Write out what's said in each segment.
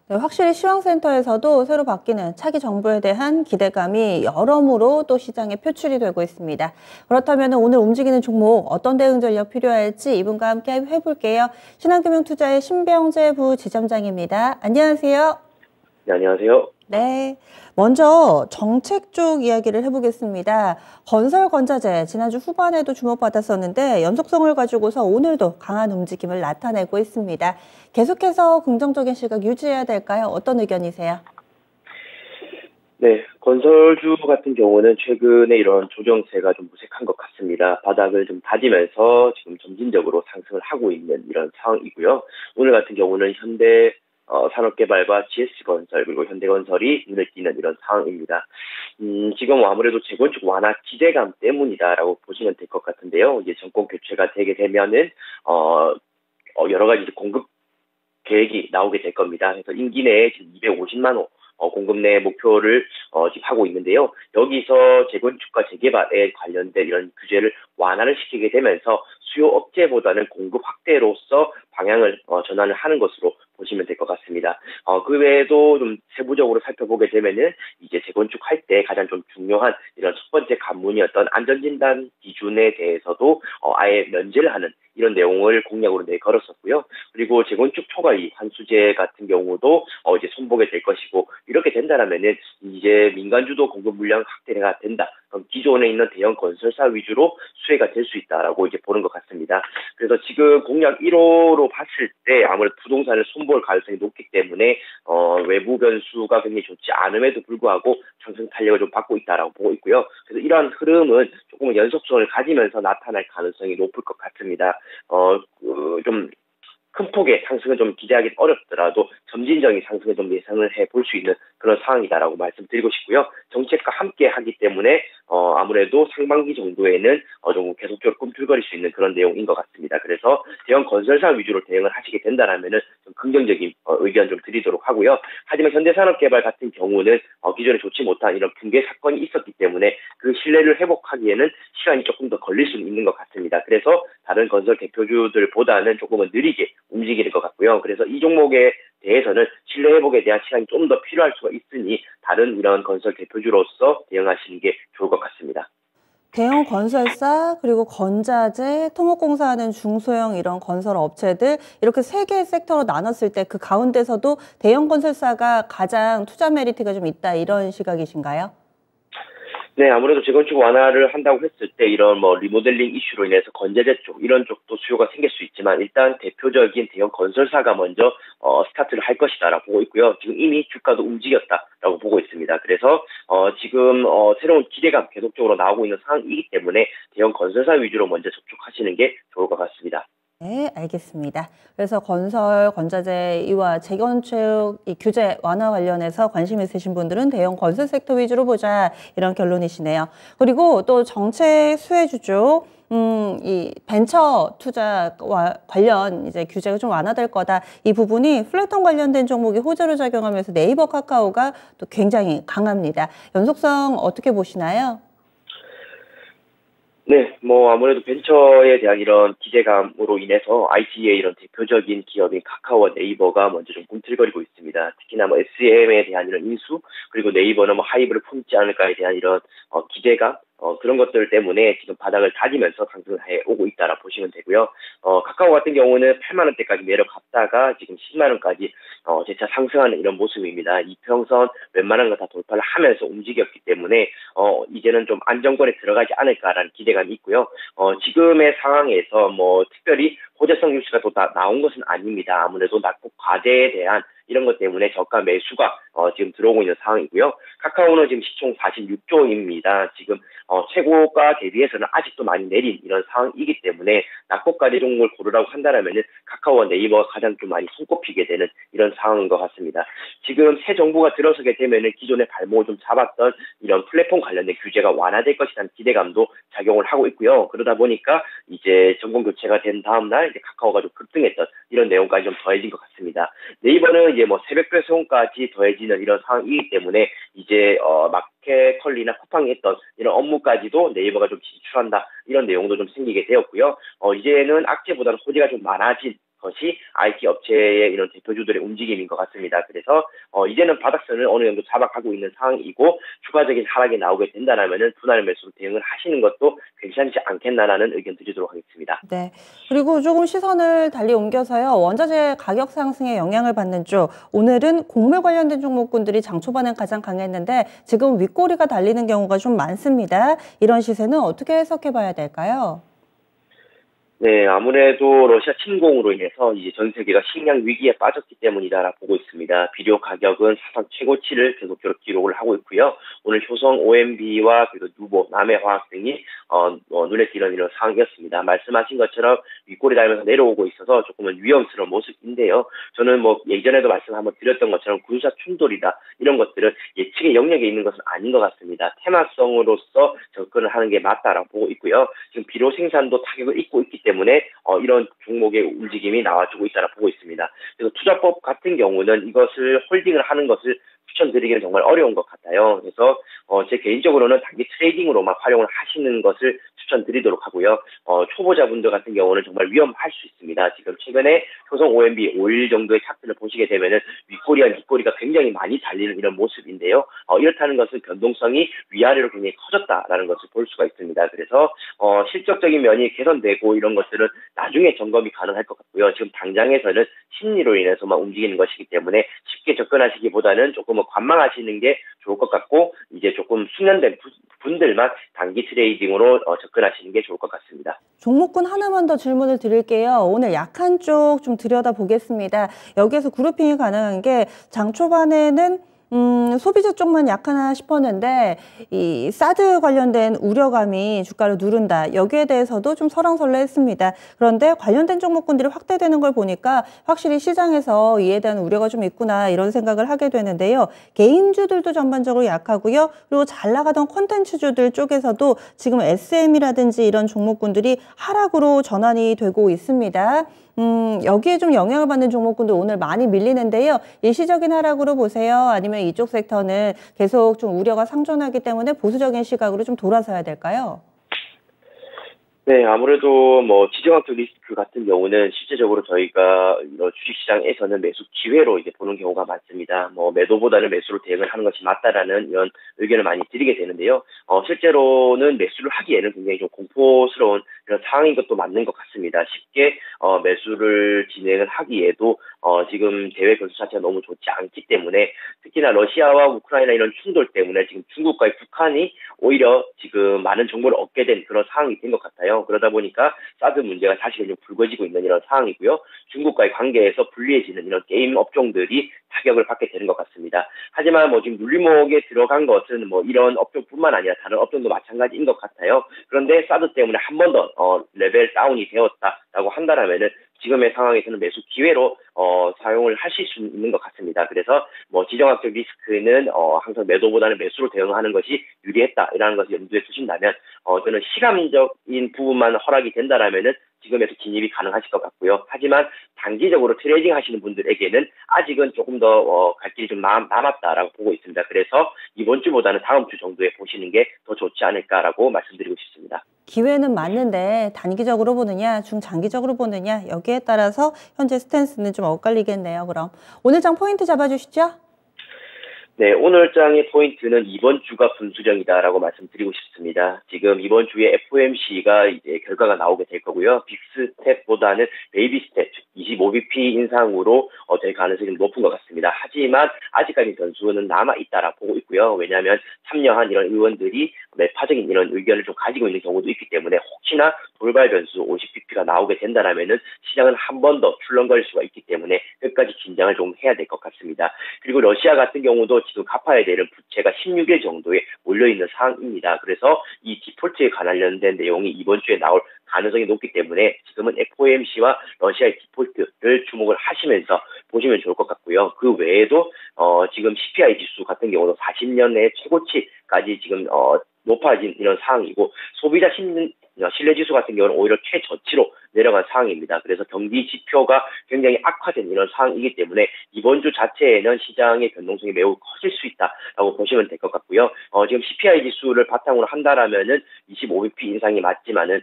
네, 확실히 시황센터에서도 새로 바뀌는 차기 정부에 대한 기대감이 여러모로 또 시장에 표출이 되고 있습니다. 그렇다면 오늘 움직이는 종목 어떤 대응 전략 필요할지 이분과 함께 해볼게요. 신한금융투자의 신병재 부지점장입니다. 안녕하세요. 네, 안녕하세요. 네, 먼저 정책 쪽 이야기를 해보겠습니다. 건설건자재 지난주 후반에도 주목받았었는데 연속성을 가지고서 오늘도 강한 움직임을 나타내고 있습니다. 계속해서 긍정적인 시각 유지해야 될까요? 어떤 의견이세요? 네, 건설주 같은 경우는 최근에 이런 조정세가 좀 무색한 것 같습니다. 바닥을 좀 다지면서 지금 점진적으로 상승을 하고 있는 이런 상황이고요. 오늘 같은 경우는 현대 산업개발과 GS건설 그리고 현대건설이 눈에 띄는 이런 상황입니다. 지금 아무래도 재건축 완화 기대감 때문이다라고 보시면 될 것 같은데요. 이제 정권 교체가 되게 되면은 여러 가지 공급 계획이 나오게 될 겁니다. 그래서 임기 내에 지금 250만 호 공급 내 목표를 지금 하고 있는데요. 여기서 재건축과 재개발에 관련된 이런 규제를 완화를 시키게 되면서 수요 억제보다는 공급 확대로서 방향을 전환을 하는 것으로 보시면 될 것 같습니다. 그 외에도 좀 세부적으로 살펴보게 되면은 이제 재건축할 때 가장 좀 중요한 이런 첫 번째 관문이었던 안전진단 기준에 대해서도 아예 면제를 하는 이런 내용을 공약으로 내걸었었고요. 그리고 재건축 초과이 환수제 같은 경우도 이제 손보게 될 것이고 이렇게 된다라면은 이제 민간 주도 공급 물량 확대가 된다. 그럼 기존에 있는 대형 건설사 위주로 수혜가 될 수 있다라고 이제 보는 것 같습니다. 그래서 지금 공약 1호로 봤을 때 아무래도 부동산을 손볼 가능성이 높기 때문에 외부 변수가 굉장히 좋지 않음에도 불구하고 상승 탄력을 좀 받고 있다라고 보고 있고요. 그래서 이러한 흐름은 조금 연속성을 가지면서 나타날 가능성이 높을 것 같습니다. 좀 큰 폭의 상승은 좀 기대하기 어렵더라도 점진적인 상승을 좀 예상을 해볼 수 있는 그런 상황이다라고 말씀드리고 싶고요. 정책과 함께 하기 때문에 아무래도 상반기 정도에는 좀 계속적으로 꿈틀거릴 수 있는 그런 내용인 것 같습니다. 그래서 대형 건설사 위주로 대응을 하시게 된다라면은 좀 긍정적인 의견 좀 드리도록 하고요. 하지만 현대산업개발 같은 경우는 기존에 좋지 못한 이런 붕괴 사건이 있었기 때문에 그 신뢰를 회복하기에는 시간이 조금 더 걸릴 수 있는 것 같습니다. 그래서 다른 건설 대표주들보다는 조금은 느리게 움직이는 것 같고요. 그래서 이 종목에 대해서는 신뢰 회복에 대한 시간이 좀 더 필요할 수가 있으니 다른 이런 건설 대표주로서 대응하시는 게 좋을 것 같습니다. 대형 건설사, 그리고 건자재, 토목공사하는 중소형 이런 건설 업체들 이렇게 세 개의 섹터로 나눴을 때 그 가운데서도 대형 건설사가 가장 투자 메리트가 좀 있다 이런 시각이신가요? 네, 아무래도 재건축 완화를 한다고 했을 때 이런 뭐 리모델링 이슈로 인해서 건재재 쪽 이런 쪽도 수요가 생길 수 있지만 일단 대표적인 대형 건설사가 먼저 스타트를 할 것이다라고 보고 있고요. 지금 이미 주가도 움직였다라고 보고 있습니다. 그래서 지금 새로운 기대감 계속적으로 나오고 있는 상황이기 때문에 대형 건설사 위주로 먼저 접촉하시는 게 좋을 것 같습니다. 네, 알겠습니다. 그래서 건설, 건자재, 이와 재건축 이 규제 완화 관련해서 관심 있으신 분들은 대형 건설 섹터 위주로 보자 이런 결론이시네요. 그리고 또 정책 수혜주죠. 이 벤처 투자와 관련 이제 규제가 좀 완화될 거다. 이 부분이 플래톤 관련된 종목이 호재로 작용하면서 네이버 카카오가 또 굉장히 강합니다. 연속성 어떻게 보시나요? 네, 뭐 아무래도 벤처에 대한 이런 기대감으로 인해서 IT의 이런 대표적인 기업인 카카오와 네이버가 먼저 좀 꿈틀거리고 있습니다. 특히나 뭐 SM에 대한 이런 인수 그리고 네이버는 뭐 하이브를 품지 않을까에 대한 이런 기대감 그런 것들 때문에 지금 바닥을 다지면서 상승을 해 오고 있다라 보시면 되고요. 카카오 같은 경우는 8만 원대까지 내려갔다가 지금 10만 원까지 재차 상승하는 이런 모습입니다. 이평선 웬만한 거 다 돌파를 하면서 움직였기 때문에 이제는 좀 안정권에 들어가지 않을까라는 기대감이 있고요. 지금의 상황에서 뭐 특별히 호재성 뉴스가 또 나온 것은 아닙니다. 아무래도 낙폭 과대에 대한 이런 것 때문에 저가 매수가 지금 들어오고 있는 상황이고요. 카카오는 지금 시총 46조입니다. 지금 최고가 대비해서는 아직도 많이 내린 이런 상황이기 때문에 낙폭과대 종목을 고르라고 한다면은 카카오와 네이버가 가장 좀 많이 손꼽히게 되는 이런 상황인 것 같습니다. 지금 새 정부가 들어서게 되면은 기존의 발목을 좀 잡았던 이런 플랫폼 관련된 규제가 완화될 것이라는 기대감도 작용을 하고 있고요. 그러다 보니까 이제 정권 교체가 된 다음 날 이제 카카오가 좀 급등했던 이런 내용까지 좀 더해진 것 같습니다. 네이버는 이제 뭐 새벽 배송까지 더해지는 이런 상황이기 때문에 이제 마켓컬리나 쿠팡이 했던 이런 업무까지도 네이버가 좀 진출한다 이런 내용도 좀 생기게 되었고요. 이제는 악재보다는 호재가 좀 많아진 것이 IT 업체의 이런 대표주들의 움직임인 것 같습니다. 그래서 이제는 바닥선을 어느 정도 잡아가고 있는 상황이고 추가적인 하락이 나오게 된다라면은 분할 매수로 대응을 하시는 것도 괜찮지 않겠나라는 의견 드리도록 하겠습니다. 네. 그리고 조금 시선을 달리 옮겨서요. 원자재 가격 상승에 영향을 받는 쪽, 오늘은 곡물 관련된 종목군들이 장 초반엔 가장 강했는데 지금 윗꼬리가 달리는 경우가 좀 많습니다. 이런 시세는 어떻게 해석해 봐야 될까요? 네, 아무래도 러시아 침공으로 인해서 이제 전 세계가 식량 위기에 빠졌기 때문이다라 보고 있습니다. 비료 가격은 사상 최고치를 계속적으로 기록을 하고 있고요. 오늘 효성 OMB와 그리고 누보, 남해화학 등이 눈에 띄는 이런 상황이었습니다. 말씀하신 것처럼 윗골이 달면서 내려오고 있어서 조금은 위험스러운 모습인데요. 저는 뭐 예전에도 말씀 한번 드렸던 것처럼 군사 충돌이다 이런 것들은 예측의 영역에 있는 것은 아닌 것 같습니다. 테마성으로서 접근을 하는 게 맞다라고 보고 있고요. 지금 비료 생산도 타격을 입고 있기 때문에 이런 종목의 움직임이 나와주고 있다고 보고 있습니다. 그래서 투자법 같은 경우는 이것을 홀딩을 하는 것을 추천드리기는 정말 어려운 것 같아요. 그래서 제 개인적으로는 단기 트레이딩으로만 활용을 하시는 것을 추천드리도록 하고요. 초보자분들 같은 경우는 정말 위험할 수 있습니다. 지금 최근에 효성 OMB 5일 정도의 차트를 보시게 되면은 윗꼬리와 밑꼬리가 굉장히 많이 달리는 이런 모습인데요. 이렇다는 것은 변동성이 위아래로 굉장히 커졌다라는 것을 볼 수가 있습니다. 그래서 실적적인 면이 개선되고 이런 것들은 나중에 점검이 가능할 것 같고요. 지금 당장에서는 심리로 인해서만 움직이는 것이기 때문에 쉽게 접근하시기보다는 조금 관망하시는 게 좋을 것 같고 이제 조금 숙련된 분들만 단기 트레이딩으로 접근하시는 게 좋을 것 같습니다. 종목군 하나만 더 질문을 드릴게요. 오늘 약한 쪽 좀 들여다보겠습니다. 여기에서 그룹핑이 가능한 게 장 초반에는 소비자 쪽만 약하나 싶었는데 이 사드 관련된 우려감이 주가를 누른다. 여기에 대해서도 좀 설왕설래했습니다. 그런데 관련된 종목군들이 확대되는 걸 보니까 확실히 시장에서 이에 대한 우려가 좀 있구나 이런 생각을 하게 되는데요. 개인주들도 전반적으로 약하고요. 그리고 잘 나가던 콘텐츠주들 쪽에서도 지금 SM이라든지 이런 종목군들이 하락으로 전환이 되고 있습니다. 여기에 좀 영향을 받는 종목군들 오늘 많이 밀리는데요. 일시적인 하락으로 보세요? 아니면 이쪽 섹터는 계속 좀 우려가 상존하기 때문에 보수적인 시각으로 좀 돌아서야 될까요? 네, 아무래도 뭐 지정학적 리스크 같은 경우는 실제적으로 저희가 주식시장에서는 매수 기회로 이제 보는 경우가 많습니다. 뭐 매도보다는 매수로 대응을 하는 것이 맞다라는 이런 의견을 많이 드리게 되는데요. 실제로는 매수를 하기에는 굉장히 좀 공포스러운 이런 상황인 것도 맞는 것 같습니다. 쉽게 매수를 진행을 하기에도 지금 대외 변수 자체가 너무 좋지 않기 때문에 특히나 러시아와 우크라이나 이런 충돌 때문에 지금 중국과 북한이 오히려 지금 많은 정보를 얻게 된 그런 상황이 된 것 같아요. 그러다 보니까 사드 문제가 다시 좀 불거지고 있는 이런 상황이고요. 중국과의 관계에서 불리해지는 이런 게임 업종들이 타격을 받게 되는 것 같습니다. 하지만 뭐 지금 눌림목에 들어간 것은 뭐 이런 업종뿐만 아니라 다른 업종도 마찬가지인 것 같아요. 그런데 사드 때문에 한 번 더 레벨 다운이 되었다라고 한다라면은 지금의 상황에서는 매수 기회로 사용을 하실 수 있는 것 같습니다. 그래서 뭐 지정학적 리스크는 항상 매도보다는 매수로 대응하는 것이 유리했다라는 것을 염두에 두신다면 저는 시간적인 부분만 허락이 된다라면은 지금에서 진입이 가능하실 것 같고요. 하지만 단기적으로 트레이딩 하시는 분들에게는 아직은 조금 더 갈 길이 좀 남았다라고 보고 있습니다. 그래서 이번 주보다는 다음 주 정도에 보시는 게 더 좋지 않을까라고 말씀드리고 싶습니다. 기회는 맞는데 단기적으로 보느냐, 중장기적으로 보느냐 여기에 따라서 현재 스탠스는 좀 엇갈리겠네요. 그럼 오늘 장 포인트 잡아주시죠. 네, 오늘 장의 포인트는 이번 주가 분수령이다라고 말씀드리고 싶습니다. 지금 이번 주에 FOMC가 이제 결과가 나오게 될 거고요. 빅스텝보다는 베이비 스텝, 25bp 인상으로 될 가능성이 좀 높은 것 같습니다. 하지만 아직까지 변수는 남아 있다라 보고 있고요. 왜냐하면 참여한 이런 의원들이 매파적인 이런 의견을 좀 가지고 있는 경우도 있기 때문에 혹시나 돌발 변수 50bp가 나오게 된다라면은 시장은 한 번 더 출렁거릴 수가 있기 때문에 끝까지 긴장을 좀 해야 될 것 같습니다. 그리고 러시아 같은 경우도 지금 갚아야 되는 부채가 16일 정도에 몰려있는 상황입니다. 그래서 이 디폴트에 관련된 내용이 이번 주에 나올 가능성이 높기 때문에 지금은 FOMC와 러시아의 디폴트를 주목을 하시면서 보시면 좋을 것 같고요. 그 외에도 지금 CPI 지수 같은 경우도 40년 내 최고치까지 지금 높아진 이런 상황이고 소비자 신뢰지수 같은 경우는 오히려 최저치로 내려간 상황입니다. 그래서 경기 지표가 굉장히 악화된 이런 상황이기 때문에 이번 주 자체에는 시장의 변동성이 매우 커질 수 있다라고 보시면 될 것 같고요. 지금 CPI 지수를 바탕으로 한다라면은 25bp 인상이 맞지만은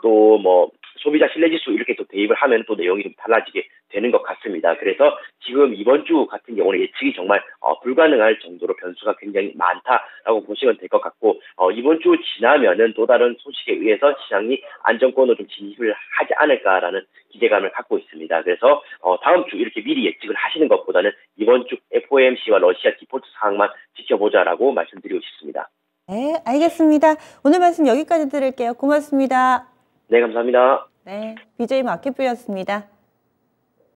또 뭐 소비자 신뢰지수 이렇게 또 대입을 하면 또 내용이 좀 달라지게 되는 것 같습니다. 그래서 지금 이번 주 같은 경우는 예측이 정말 불가능할 정도로 변수가 굉장히 많다라고 보시면 될 것 같고 이번 주 지나면은 또 다른 소식에 의해서 시장이 안정권으로 좀 진입을 하지 않을까라는 기대감을 갖고 있습니다. 그래서 다음 주 이렇게 미리 예측을 하시는 것보다는 이번 주 FOMC와 러시아 디폴트 상황만 지켜보자라고 말씀드리고 싶습니다. 네, 알겠습니다. 오늘 말씀 여기까지 드릴게요. 고맙습니다. 네, 감사합니다. 네, BJ 마켓뷰였습니다.